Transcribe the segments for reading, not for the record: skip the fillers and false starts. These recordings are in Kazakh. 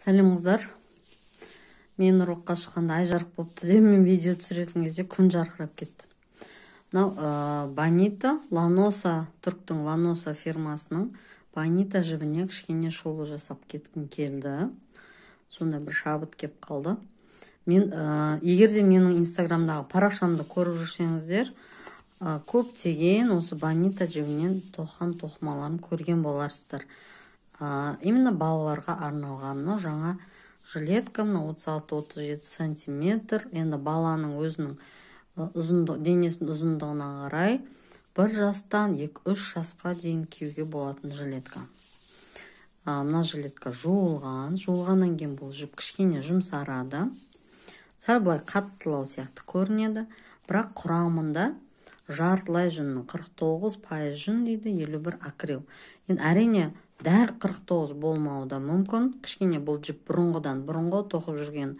Сәлеміңіздер. Мен ұрлыққа шыққанда ай жарық болыпты деп мен видео түсіретін кезде күн жарқырап кетті. Мынау Бонита Ланоса, түріктің Ланоса фирмасының Бонита жібіне кішкене шолу жасап кеткім келді. Сонда бір шабыт кеп қалды. Мен егерде менің инстаграмдағы парақшамды көріп жүрсеңіздер, көптеген осы Бонита жібінен тоққан тоқымаларын көрген боларсыздар. Именно балаларға арналған жаңа жилетка, 36-37 сантиметр. Енді баланың өзінің денесінің ұзындығына қарай 1 жастан 2-3 жасқа дейін киюге болатын жилетка. Мына жилетка жуылғаннан кейін бұл жіп кішкене жұмсарады. Сәл былай қаттылау сияқты көрінеді, бірақ құрамында жартылай жүннің 49% жүн дейді, 51 акрил. Енді әрине дәл 49 болмауы да мүмкін. Кішкене бұл жіп бұрынғы тоқып жүрген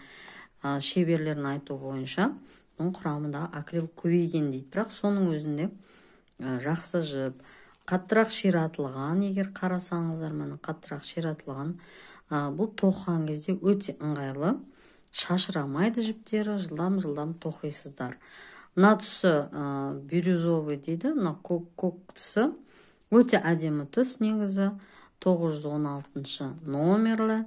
шеберлердің айту бойынша оның құрамында акрил көбейген дейді. Бірақ соның өзінде жақсы жіп, қаттырақ ширатылған, егер қарасаңыздар, міне қаттырақ ширатылған. Бұл тоққан кезде өте ыңғайлы, шашырамайды жіптері, жылдам тоқисыздар. Мына түсі бирюзовый дейді, мына көк түсі өте әдемі түс негізі. 916 номерлі,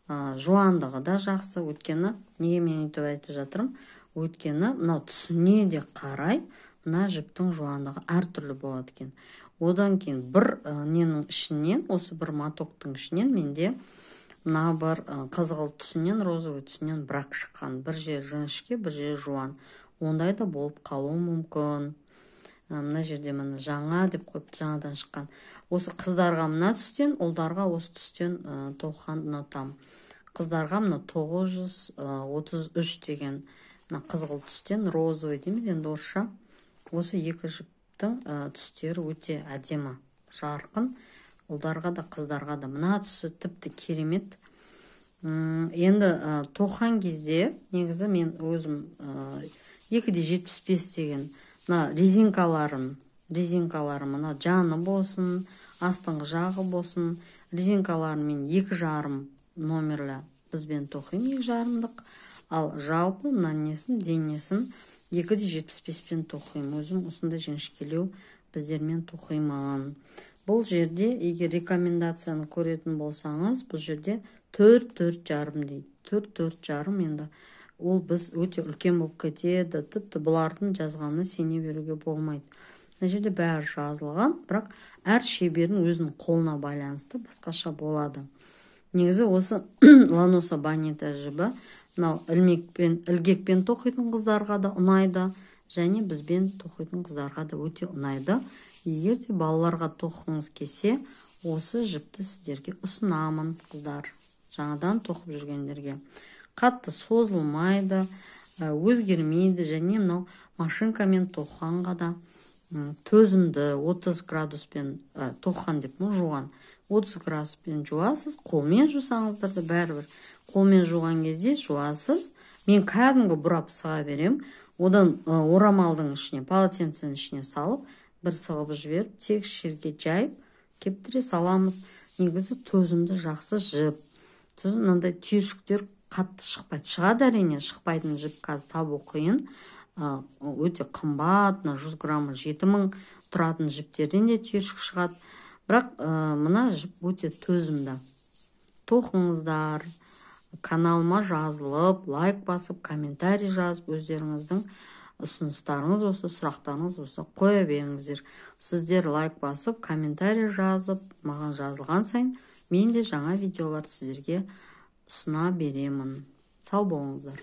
жуандығы да жақсы. Өткені, неге мен өйтіп айтып жатырмын? Өткені, мынау түсіне де қарай, мына жіптің жуандығы әртүрлі болады екен. Одан кейін бір ненің ішінен, осы бір матоктың ішінен менде мына бір қызғылт түсінен, розовый түсінен бірақ шыққан. Бір жер жіңішке, бір жер жуан. Ондай да болып қалуы мүмкін. Мына жерде мына жаңа деп қойып, жаңадан шыққан. Осы қыздарға мына түстен, ұлдарға осы түстен тоққан ұнатам. Қыздарға мына 933 деген қызғылт түстен розовый дейміз. Енді орысша осы екі жіптің түстері өте әдемі, жарқын. Ұлдарға да, қыздарға да. Мына түсі тіпті керемет. Енді тоққан кезде негізі мен өзім 2,75 деген резинкаларын, мына жаны болсын, астыңғы жағы болсын, резинкаларын мен 2,5 номерлі бізбен тоқим, 2,5-дық. Ал жалпы мына денесін 2,75-пен тоқим. Өзім осында жіңішкелеу біздермен тоқимын. Бұл жерде, егер рекомендацияны көретін болсаңыз, бұл жерде 4,5 дейді. 4,5 енді. Ол біз өте үлкен болып кетеді. Тіпті бұлардың жазғаны сене беруге болмайды. Мына жерде бәрі жазылған, бірақ әр шебердің өзінің қолына байланысты басқаша болады. Негізі осы Ланоса Бонита жібі ілгекпен тоқитын қыздарға да ұнайды, және бізбен тоқитын қыздарға да өте ұнайды. Егер де балаларға тоқығыңыз келсе, осы жіпті сіздерге ұсынамын, қыздар. Жаңадан тоқып жүргендерге. Қатты созылмайды, өзгермейді, және мынау машинкамен тоққанға да төзімді. 30 градуспен тоққан деп жуған. 30 градуспен жуасыз, қолмен жусаңыздар да бәрібір. Қолмен жуған кезде жуасыз. Мен кәдімгі бұрап сыға берем. Одан орамалдың ішіне, полотенценің ішіне салып, бір сығып жіберіп, тегіс жерге жайып, кептіре саламыз. Негізі төзімді жақсы жіп. Сосын мынандай түйіршіктер қатты шықпайды. Шығады әрине, шықпайтын жіп қазір табу қиын. Өте қымбат, 100 граммы 7.000 тұратын жіптерден де түйіршік шығады. Бірақ мына жіп өте төзімді. Тоқыңыздар, каналыма жазылып, лайк басып, комментарий жазып, өздеріңіздің ұсыныстарыңыз болса, сұрақтарыңыз болса қоя беріңіздер. Сіздер лайк басып, комментарий жазып, маған жазылған сайын мен де жаңа видеоларды сіздерге ұсына беремін. Сау болыңыздар.